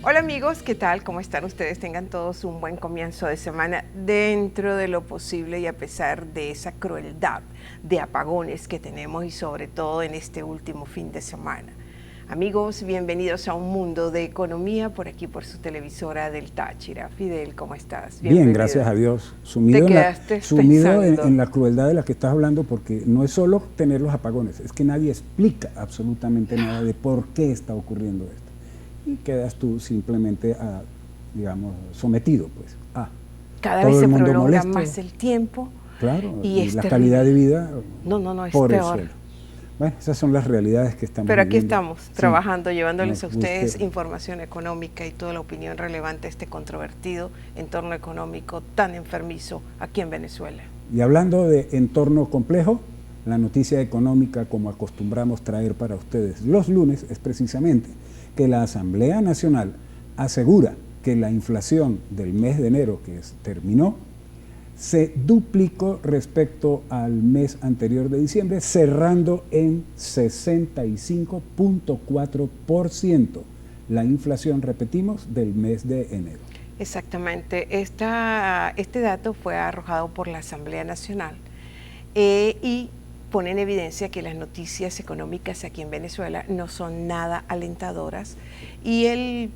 Hola amigos, ¿qué tal? ¿Cómo están ustedes? Tengan todos un buen comienzo de semana dentro de lo posible y a pesar de esa crueldad de apagones que tenemos y sobre todo en este último fin de semana. Amigos, bienvenidos a un mundo de economía por aquí por su televisora del Táchira. Fidel, ¿cómo estás? Bienvenido. Bien, gracias a Dios. Sumido en la crueldad de la que estás hablando, porque no es solo tener los apagones, es que nadie explica absolutamente nada de por qué está ocurriendo esto. Y quedas tú simplemente, digamos, sometido pues cada vez se prolonga más el tiempo. Claro, y la calidad de vida es por el peor. suelo. Bueno, esas son las realidades que estamos Pero aquí viviendo. estamos, trabajando, llevándoles a ustedes información económica y toda la opinión relevante a este controvertido entorno económico tan enfermizo aquí en Venezuela. Y hablando de entorno complejo, la noticia económica, como acostumbramos traer para ustedes los lunes, es precisamente que la Asamblea Nacional asegura que la inflación del mes de enero que terminó se duplicó respecto al mes anterior de diciembre, cerrando en 65.4% la inflación, repetimos, del mes de enero. Exactamente, este dato fue arrojado por la Asamblea Nacional y pone en evidencia que las noticias económicas aquí en Venezuela no son nada alentadoras y el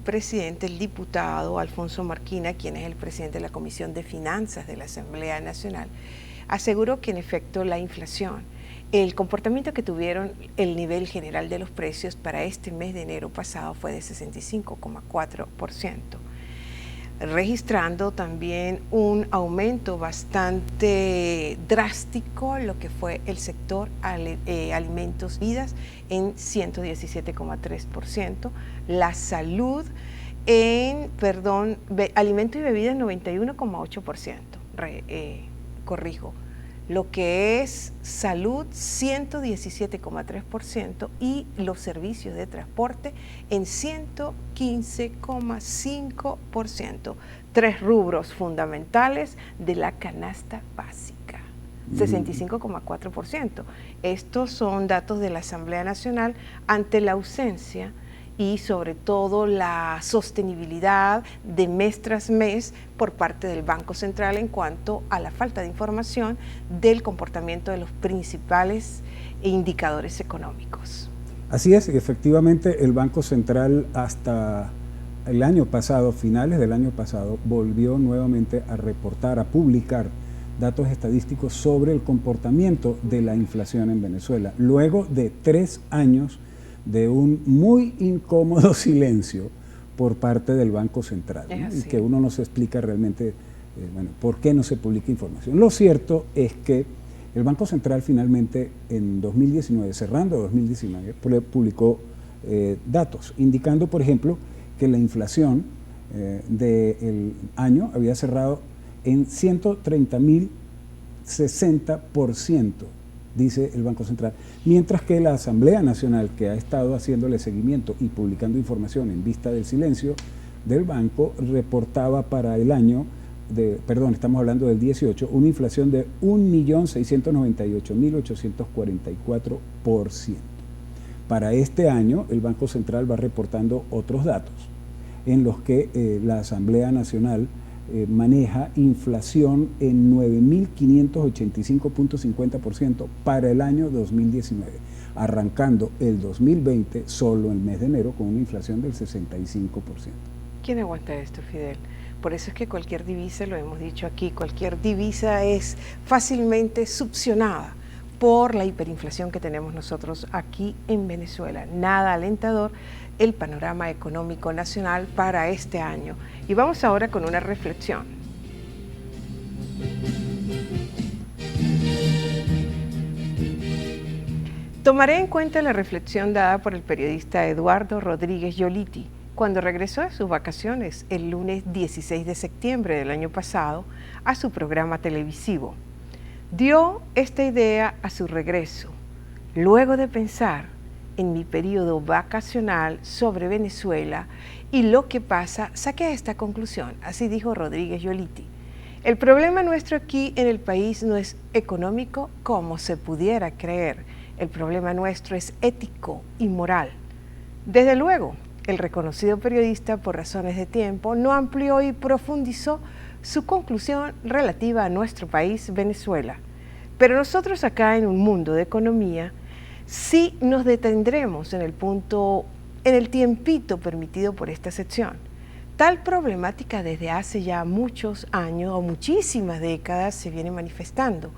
diputado Alfonso Marquina, quien es el presidente de la Comisión de Finanzas de la Asamblea Nacional, aseguró que en efecto la inflación, el comportamiento que tuvieron el nivel general de los precios para este mes de enero pasado fue de 65,4%. registrando también un aumento bastante drástico en lo que fue el sector alimentos y bebidas en 117,3%, la salud alimentos y bebidas 91,8%, corrijo, lo que es salud 117,3% y los servicios de transporte en 115,5%. Tres rubros fundamentales de la canasta básica, 65,4%. Estos son datos de la Asamblea Nacional ante la ausencia y sobre todo la sostenibilidad de mes tras mes por parte del Banco Central en cuanto a la falta de información del comportamiento de los principales indicadores económicos. Así es, efectivamente el Banco Central hasta el año pasado, finales del año pasado, volvió nuevamente a reportar, a publicar datos estadísticos sobre el comportamiento de la inflación en Venezuela, luego de 3 años de un muy incómodo silencio por parte del Banco Central, ¿no? Y que uno no se explica realmente por qué no se publica información. Lo cierto es que el Banco Central finalmente en 2019, cerrando 2019, publicó datos indicando, por ejemplo, que la inflación del año había cerrado en 130.060%, dice el Banco Central, mientras que la Asamblea Nacional, que ha estado haciéndole seguimiento y publicando información en vista del silencio del banco, reportaba para el año, estamos hablando del 18, una inflación de 1.698.844%. Para este año, el Banco Central va reportando otros datos en los que la Asamblea Nacional maneja inflación en 9.585.50% para el año 2019, arrancando el 2020 solo el mes de enero con una inflación del 65%. ¿Quién aguanta esto, Fidel? Por eso es que cualquier divisa, lo hemos dicho aquí, cualquier divisa es fácilmente succionada por la hiperinflación que tenemos nosotros aquí en Venezuela. Nada alentador el panorama económico nacional para este año. Y vamos ahora con una reflexión. Tomaré en cuenta la reflexión dada por el periodista Eduardo Rodríguez Yoliti cuando regresó de sus vacaciones el lunes 16 de septiembre del año pasado a su programa televisivo. Dio esta idea a su regreso, luego de pensar en mi periodo vacacional sobre Venezuela y lo que pasa, saqué esta conclusión. Así dijo Rodríguez Yoliti. El problema nuestro aquí en el país no es económico como se pudiera creer. El problema nuestro es ético y moral. Desde luego, el reconocido periodista, por razones de tiempo, no amplió y profundizó su conclusión relativa a nuestro país, Venezuela. Pero nosotros acá en Un Mundo de Economía sí nos detendremos en el tiempito permitido por esta sección. Tal problemática desde hace ya muchos años o muchísimas décadas se viene manifestando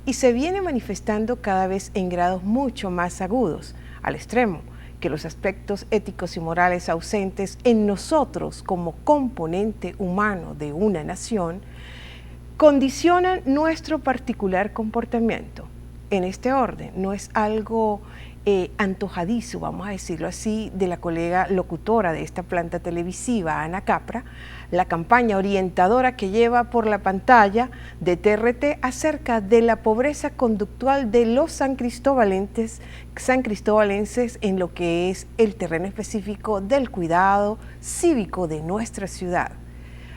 y se viene manifestando cada vez en grados mucho más agudos, al extremo que los aspectos éticos y morales ausentes en nosotros como componente humano de una nación condicionan nuestro particular comportamiento. En este orden, no es algo antojadizo, vamos a decirlo así, de la colega locutora de esta planta televisiva, Ana Capra, la campaña orientadora que lleva por la pantalla de TRT acerca de la pobreza conductual de los sancristobalenses en lo que es el terreno específico del cuidado cívico de nuestra ciudad.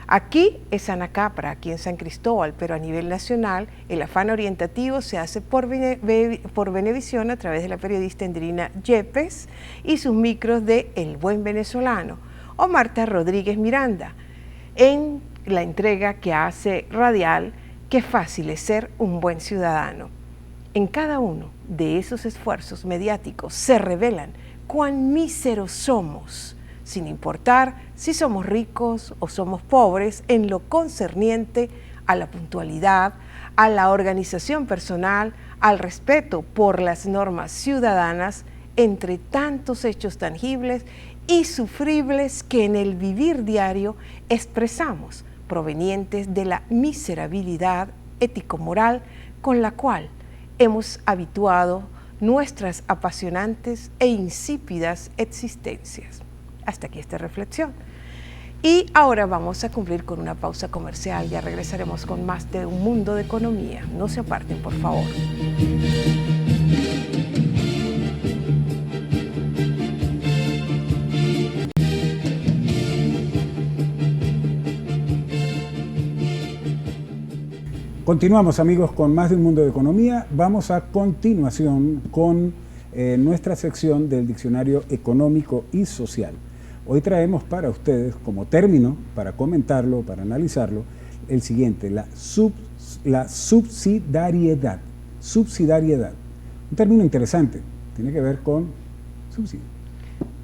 Aquí es Ana Capra, aquí en San Cristóbal, pero a nivel nacional el afán orientativo se hace por Venevisión a través de la periodista Andrina Yepes y sus micros de El Buen Venezolano, o Marta Rodríguez Miranda, en la entrega que hace radial Qué fácil es ser un buen ciudadano. En cada uno de esos esfuerzos mediáticos se revelan cuán míseros somos, sin importar si somos ricos o somos pobres, en lo concerniente a la puntualidad, a la organización personal, al respeto por las normas ciudadanas, entre tantos hechos tangibles y sufribles que en el vivir diario expresamos, provenientes de la miserabilidad ético-moral con la cual hemos habituado nuestras apasionantes e insípidas existencias. Hasta aquí esta reflexión. Y ahora vamos a cumplir con una pausa comercial. Ya regresaremos con más de Un Mundo de Economía. No se aparten, por favor. Continuamos, amigos, con más de Un Mundo de Economía. Vamos a continuación con nuestra sección del Diccionario Económico y Social. Hoy traemos para ustedes, como término, para comentarlo, para analizarlo, el siguiente, la subsidiariedad. Subsidiariedad. Un término interesante, tiene que ver con subsidio.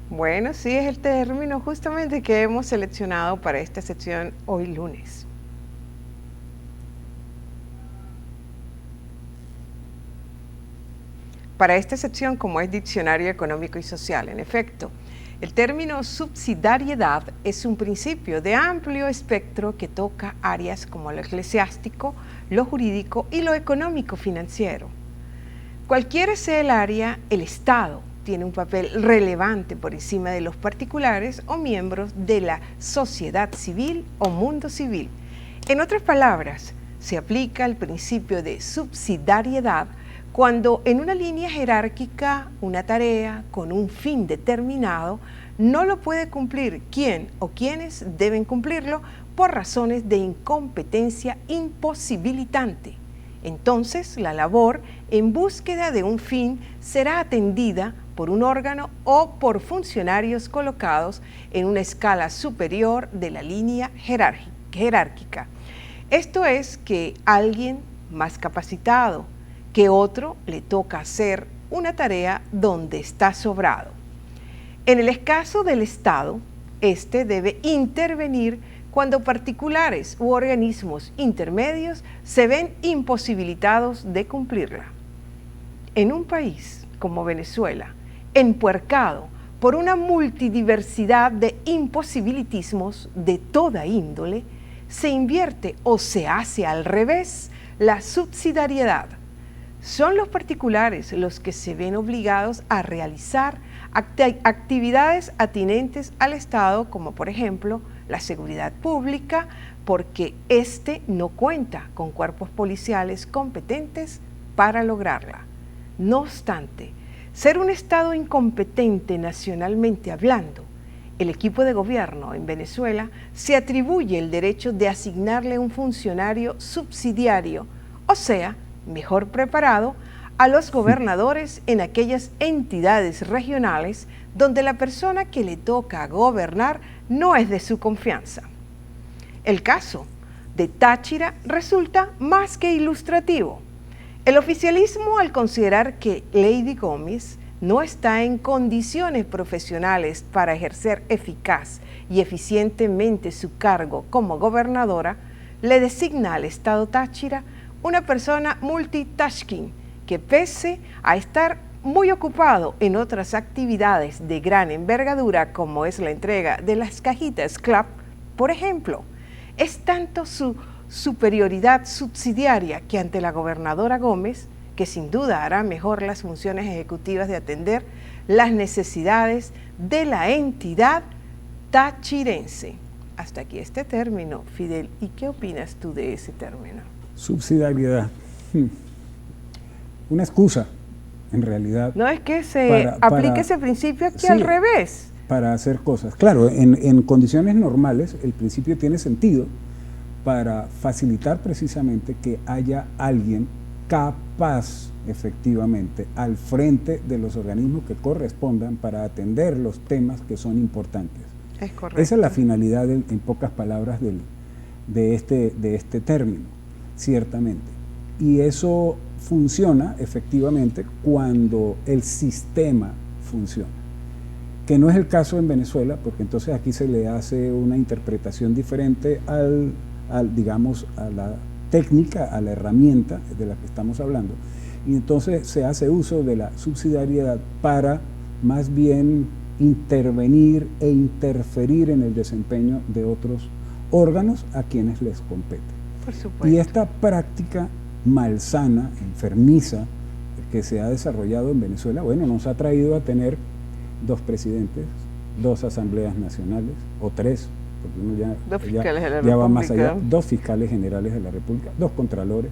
Bueno, sí, es el término justamente que hemos seleccionado para esta sección hoy lunes. Para esta sección, como es Diccionario Económico y Social, en efecto, el término subsidiariedad es un principio de amplio espectro que toca áreas como lo eclesiástico, lo jurídico y lo económico-financiero. Cualquiera sea el área, el Estado tiene un papel relevante por encima de los particulares o miembros de la sociedad civil o mundo civil. En otras palabras, se aplica el principio de subsidiariedad cuando en una línea jerárquica una tarea con un fin determinado no lo puede cumplir quien o quienes deben cumplirlo por razones de incompetencia imposibilitante. Entonces, la labor en búsqueda de un fin será atendida por un órgano o por funcionarios colocados en una escala superior de la línea jerárquica. Esto es que alguien más capacitado que otro le toca hacer una tarea donde está sobrado. En el caso del Estado, este debe intervenir cuando particulares u organismos intermedios se ven imposibilitados de cumplirla. En un país como Venezuela, empuercado por una multidiversidad de imposibilitismos de toda índole, se invierte o se hace al revés la subsidiariedad. Son los particulares los que se ven obligados a realizar actividades atinentes al Estado, como por ejemplo la seguridad pública, porque éste no cuenta con cuerpos policiales competentes para lograrla. No obstante, ser un Estado incompetente nacionalmente hablando, el equipo de gobierno en Venezuela se atribuye el derecho de asignarle un funcionario subsidiario, o sea, mejor preparado, a los gobernadores en aquellas entidades regionales donde la persona que le toca gobernar no es de su confianza. El caso de Táchira resulta más que ilustrativo. El oficialismo, al considerar que Lady Gómez no está en condiciones profesionales para ejercer eficaz y eficientemente su cargo como gobernadora, le designa al Estado Táchira una persona multitasking que, pese a estar muy ocupado en otras actividades de gran envergadura como es la entrega de las cajitas CLAP, por ejemplo, es tanto su superioridad subsidiaria que ante la gobernadora Gómez, que sin duda hará mejor las funciones ejecutivas de atender las necesidades de la entidad tachirense. Hasta aquí este término, Fidel. ¿Y qué opinas tú de ese término? Subsidiariedad. Una excusa, en realidad. No es que se aplique ese principio aquí, sí, al revés. Para hacer cosas. Claro, en condiciones normales el principio tiene sentido para facilitar precisamente que haya alguien capaz, efectivamente, al frente de los organismos que correspondan para atender los temas que son importantes. Es correcto. Esa es la finalidad, en pocas palabras, de este término, ciertamente. Y eso funciona, efectivamente, cuando el sistema funciona. Que no es el caso en Venezuela, porque entonces aquí se le hace una interpretación diferente digamos, a la técnica, a la herramienta de la que estamos hablando, y entonces se hace uso de la subsidiariedad para más bien intervenir e interferir en el desempeño de otros órganos a quienes les compete. Por supuesto. Y esta práctica malsana, enfermiza, que se ha desarrollado en Venezuela, bueno, nos ha traído a tener 2 presidentes, 2 asambleas nacionales, o 3, porque uno ya va más allá, 2 fiscales generales de la República, 2 contralores.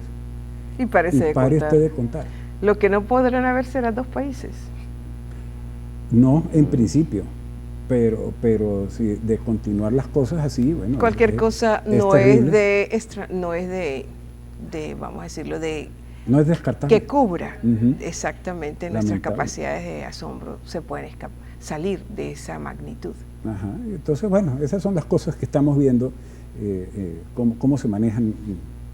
Y parece usted de contar. Lo que no podrán haber será 2 países. No, en principio, pero si de continuar las cosas así, bueno. Cualquier cosa no es de, vamos a decirlo, no es descartable. Que cubra exactamente nuestras capacidades de asombro, se pueden salir de esa magnitud. Ajá. Entonces, bueno, esas son las cosas que estamos viendo, cómo se manejan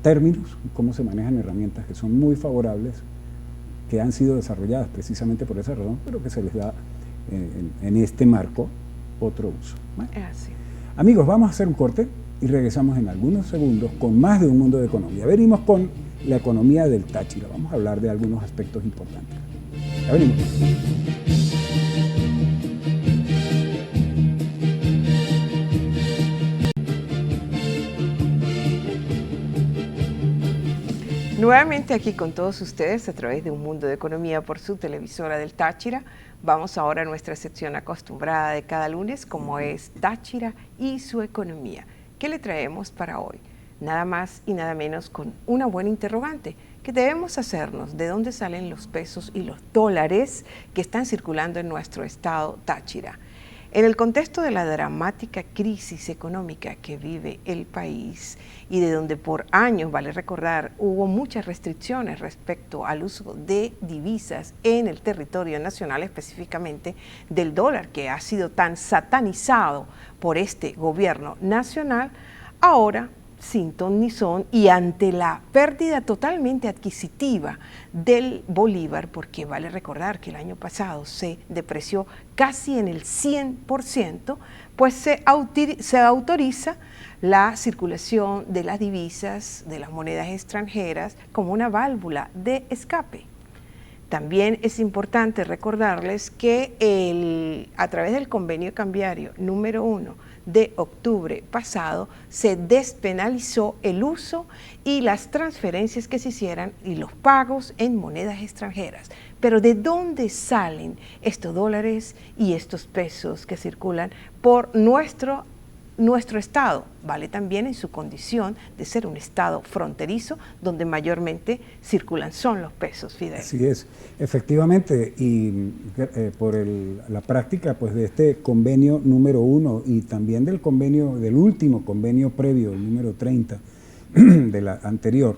términos, cómo se manejan herramientas que son muy favorables, que han sido desarrolladas precisamente por esa razón, pero que se les da en este marco otro uso. Bueno, así. Amigos, vamos a hacer un corte y regresamos en algunos segundos con más de Un Mundo de Economía. Venimos con la economía del Táchira. Vamos a hablar de algunos aspectos importantes. Ya venimos. Nuevamente aquí con todos ustedes a través de Un Mundo de Economía por su televisora del Táchira. Vamos ahora a nuestra sección acostumbrada de cada lunes, como es Táchira y su economía. ¿Qué le traemos para hoy? Nada más y nada menos con una buena interrogante que debemos hacernos: ¿de dónde salen los pesos y los dólares que están circulando en nuestro estado Táchira? En el contexto de la dramática crisis económica que vive el país y de donde por años, vale recordar, hubo muchas restricciones respecto al uso de divisas en el territorio nacional, específicamente del dólar, que ha sido tan satanizado por este gobierno nacional, ahora, sin ton ni son, y ante la pérdida totalmente adquisitiva del bolívar, porque vale recordar que el año pasado se depreció casi en el 100%, pues se autoriza la circulación de las divisas, de las monedas extranjeras, como una válvula de escape. También es importante recordarles que a través del convenio cambiario número 1 de octubre pasado se despenalizó el uso y las transferencias que se hicieran y los pagos en monedas extranjeras. Pero ¿de dónde salen estos dólares y estos pesos que circulan por nuestro estado? Vale también en su condición de ser un estado fronterizo donde mayormente circulan son los pesos, Fidel. Así es, efectivamente, y por la práctica pues de este convenio número 1 y también del último convenio previo, el número 30 de la anterior,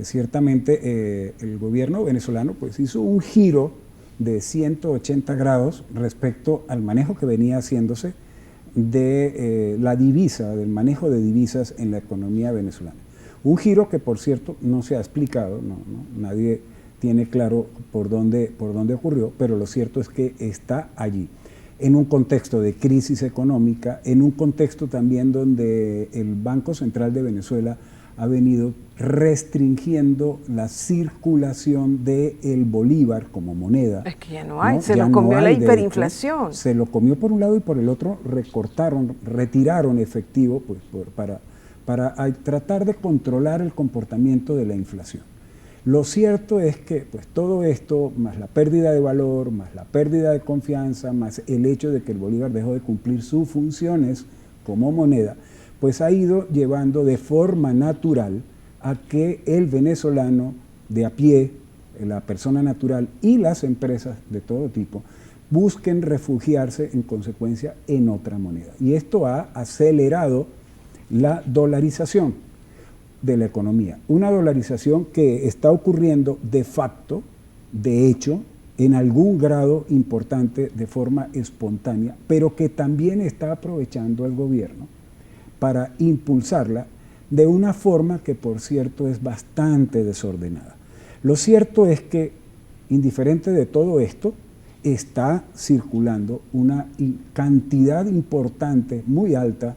Ciertamente el gobierno venezolano pues hizo un giro de 180 grados respecto al manejo que venía haciéndose de la divisa, del manejo de divisas en la economía venezolana. Un giro que, por cierto, no se ha explicado, nadie tiene claro por dónde ocurrió, pero lo cierto es que está allí, en un contexto de crisis económica, en un contexto también donde el Banco Central de Venezuela ha venido restringiendo la circulación del bolívar como moneda. Es que ya no hay, se lo comió la hiperinflación. Se lo comió por un lado y por el otro retiraron efectivo pues, para tratar de controlar el comportamiento de la inflación. Lo cierto es que pues, todo esto, más la pérdida de valor, más la pérdida de confianza, más el hecho de que el bolívar dejó de cumplir sus funciones como moneda, pues ha ido llevando de forma natural a que el venezolano de a pie, la persona natural y las empresas de todo tipo, busquen refugiarse en consecuencia en otra moneda. Y esto ha acelerado la dolarización de la economía. Una dolarización que está ocurriendo de facto, de hecho, en algún grado importante de forma espontánea, pero que también está aprovechando el gobierno para impulsarla de una forma que, por cierto, es bastante desordenada. Lo cierto es que, indiferente de todo esto, está circulando una cantidad importante, muy alta,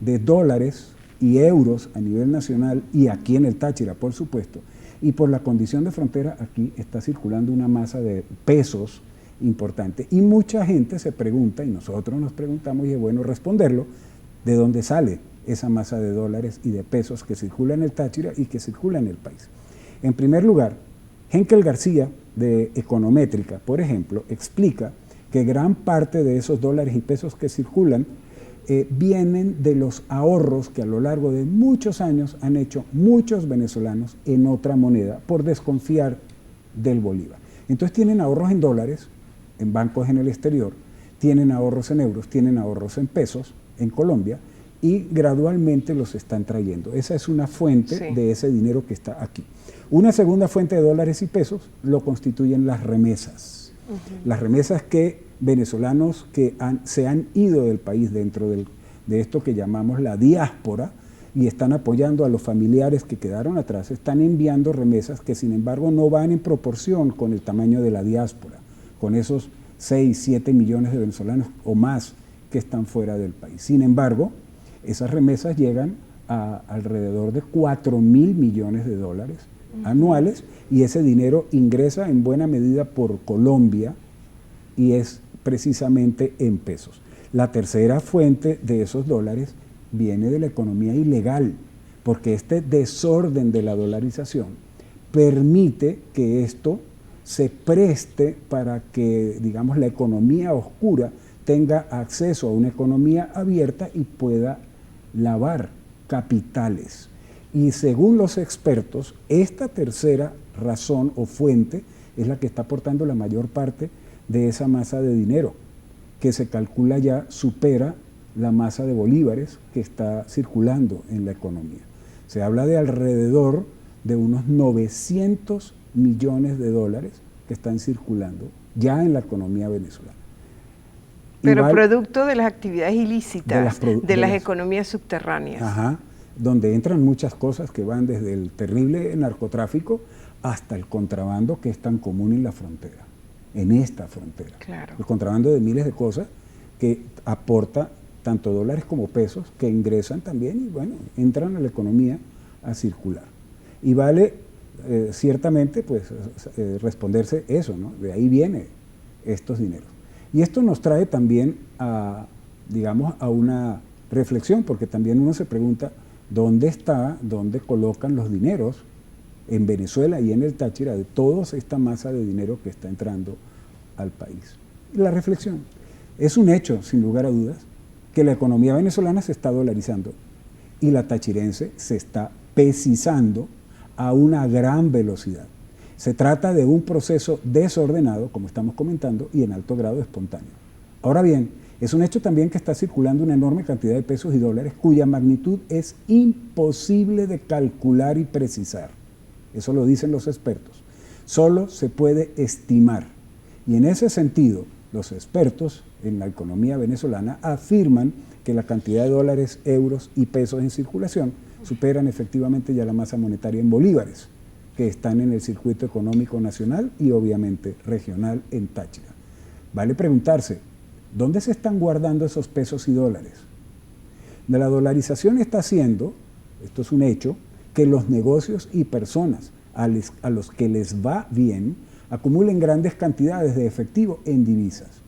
de dólares y euros a nivel nacional y aquí en el Táchira, por supuesto, y por la condición de frontera aquí está circulando una masa de pesos importante. Y mucha gente se pregunta, y nosotros nos preguntamos, y es bueno responderlo, ¿de dónde sale esa masa de dólares y de pesos que circula en el Táchira y que circula en el país? En primer lugar, Henkel García, de Econométrica, por ejemplo, explica que gran parte de esos dólares y pesos que circulan vienen de los ahorros que a lo largo de muchos años han hecho muchos venezolanos en otra moneda por desconfiar del bolívar. Entonces tienen ahorros en dólares, en bancos en el exterior, tienen ahorros en euros, tienen ahorros en pesos en Colombia y gradualmente los están trayendo. Esa es una fuente de ese dinero que está aquí. Una segunda fuente de dólares y pesos lo constituyen las remesas. Las remesas que venezolanos que se han ido del país dentro de esto que llamamos la diáspora y están apoyando a los familiares que quedaron atrás, están enviando remesas que sin embargo no van en proporción con el tamaño de la diáspora, con esos 6, 7 millones de venezolanos o más que están fuera del país. Sin embargo, esas remesas llegan a alrededor de 4.000 millones de dólares anuales y ese dinero ingresa en buena medida por Colombia y es precisamente en pesos. La tercera fuente de esos dólares viene de la economía ilegal, porque este desorden de la dolarización permite que esto se preste para que, digamos, la economía oscura tenga acceso a una economía abierta y pueda lavar capitales. Y según los expertos, esta tercera razón o fuente es la que está aportando la mayor parte de esa masa de dinero, que se calcula ya supera la masa de bolívares que está circulando en la economía. Se habla de alrededor de unos 900 millones de dólares que están circulando ya en la economía venezolana. Pero igual, producto de las actividades ilícitas, de las economías subterráneas. Ajá, donde entran muchas cosas que van desde el terrible narcotráfico hasta el contrabando que es tan común en la frontera, en esta frontera. Claro. El contrabando de miles de cosas que aporta tanto dólares como pesos que ingresan también y bueno, entran a la economía a circular. Y vale ciertamente pues responderse eso, ¿no? De ahí vienen estos dineros. Y esto nos trae también a, digamos, a una reflexión, porque también uno se pregunta dónde colocan los dineros en Venezuela y en el Táchira de toda esta masa de dinero que está entrando al país. La reflexión, es un hecho, sin lugar a dudas, que la economía venezolana se está dolarizando y la tachirense se está pesizando a una gran velocidad. Se trata de un proceso desordenado, como estamos comentando, y en alto grado espontáneo. Ahora bien, es un hecho también que está circulando una enorme cantidad de pesos y dólares cuya magnitud es imposible de calcular y precisar. eso lo dicen los expertos, solo se puede estimar. Y en ese sentido, los expertos en la economía venezolana afirman que la cantidad de dólares, euros y pesos en circulación superan efectivamente ya la masa monetaria en bolívares, que están en el circuito económico nacional y obviamente regional en Táchira. Vale preguntarse, ¿dónde se están guardando esos pesos y dólares? La dolarización está haciendo, esto es un hecho, que los negocios y personas a los que les va bien acumulen grandes cantidades de efectivo en divisas.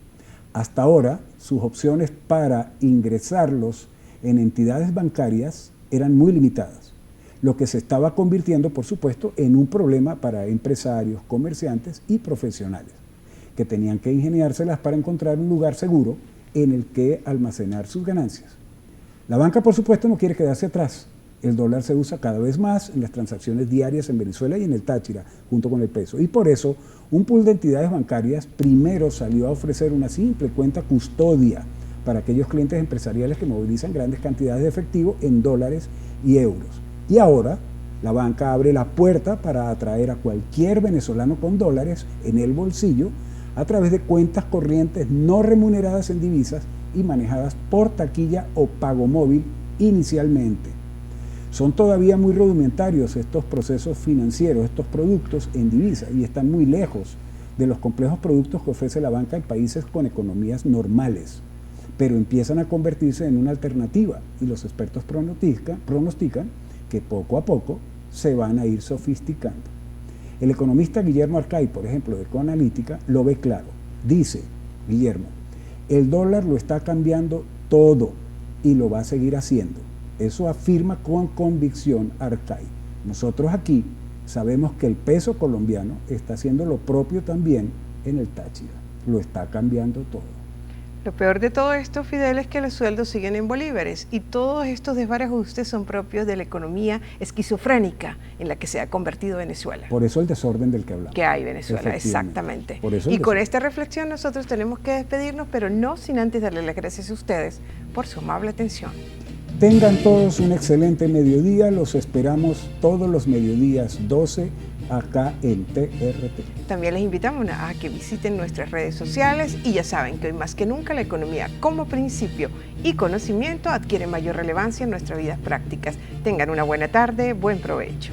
Hasta ahora, sus opciones para ingresarlos en entidades bancarias eran muy limitadas, lo que se estaba convirtiendo, por supuesto, en un problema para empresarios, comerciantes y profesionales, que tenían que ingeniárselas para encontrar un lugar seguro en el que almacenar sus ganancias. La banca, por supuesto, no quiere quedarse atrás. El dólar se usa cada vez más en las transacciones diarias en Venezuela y en el Táchira, junto con el peso. Y por eso, un pool de entidades bancarias primero salió a ofrecer una simple cuenta custodia para aquellos clientes empresariales que movilizan grandes cantidades de efectivo en dólares y euros. Y ahora, la banca abre la puerta para atraer a cualquier venezolano con dólares en el bolsillo a través de cuentas corrientes no remuneradas en divisas y manejadas por taquilla o pago móvil inicialmente. Son todavía muy rudimentarios estos procesos financieros, estos productos en divisas, y están muy lejos de los complejos productos que ofrece la banca en países con economías normales, pero empiezan a convertirse en una alternativa y los expertos pronostican que poco a poco se van a ir sofisticando. El economista Guillermo Arcay, por ejemplo, de Coanalítica, lo ve claro. Dice, Guillermo, el dólar lo está cambiando todo y lo va a seguir haciendo. Eso afirma con convicción Arcay. Nosotros aquí sabemos que el peso colombiano está haciendo lo propio también en el Táchira. Lo está cambiando todo. Lo peor de todo esto, Fidel, es que los sueldos siguen en bolívares y todos estos desbarajustes son propios de la economía esquizofrénica en la que se ha convertido Venezuela. Por eso el desorden del que hablamos. Que hay Venezuela, exactamente. Por eso y con esta reflexión nosotros tenemos que despedirnos, pero no sin antes darle las gracias a ustedes por su amable atención. Tengan todos un excelente mediodía, los esperamos todos los mediodías 12 acá en TRT. También les invitamos a que visiten nuestras redes sociales y ya saben que hoy más que nunca la economía como principio y conocimiento adquiere mayor relevancia en nuestras vidas prácticas. Tengan una buena tarde, buen provecho.